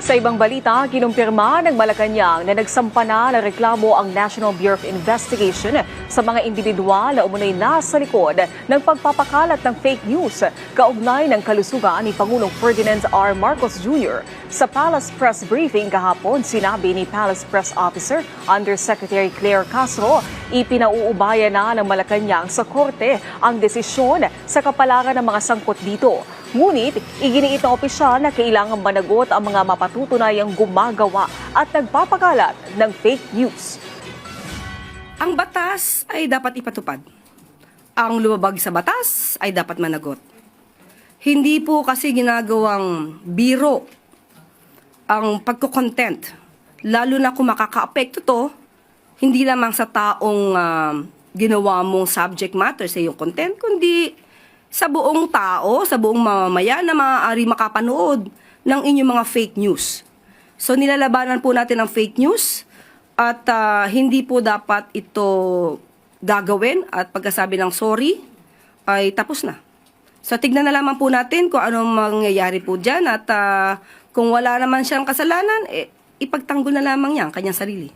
Sa ibang balita, kinumpirma ng Malacanang na nagsampa na ng reklamo ang National Bureau of Investigation sa mga individual na umunoy nasa likod ng pagpapakalat ng fake news kaugnay ng kalusugan ni Pangulong Ferdinand R. Marcos Jr. Sa Palace Press Briefing kahapon, sinabi ni Palace Press Officer Undersecretary Claire Castro, ipinauubaya na ng Malacanang sa korte ang desisyon sa kapalaran ng mga sangkot dito. Ngunit, iginiit ng opisyal na kailangan managot ang mga mapatutunayang gumagawa at nagpapakalat ng fake news. Ang batas ay dapat ipatupad. Ang lumabag sa batas ay dapat managot. Hindi po kasi ginagawang biro ang pagko-content. Lalo na kung makaka-apekto to, hindi lamang sa taong ginawa mong subject matter sa iyong content, kundi sa buong tao, sa buong mamamayan na maaari makapanood ng inyong mga fake news. So nilalabanan po natin ang fake news at hindi po dapat ito gagawin at pagkasabi ng sorry ay tapos na. So tignan na lamang po natin kung anong mangyayari po dyan at kung wala naman siyang kasalanan, ipagtanggol na lamang niya ang kanyang sarili.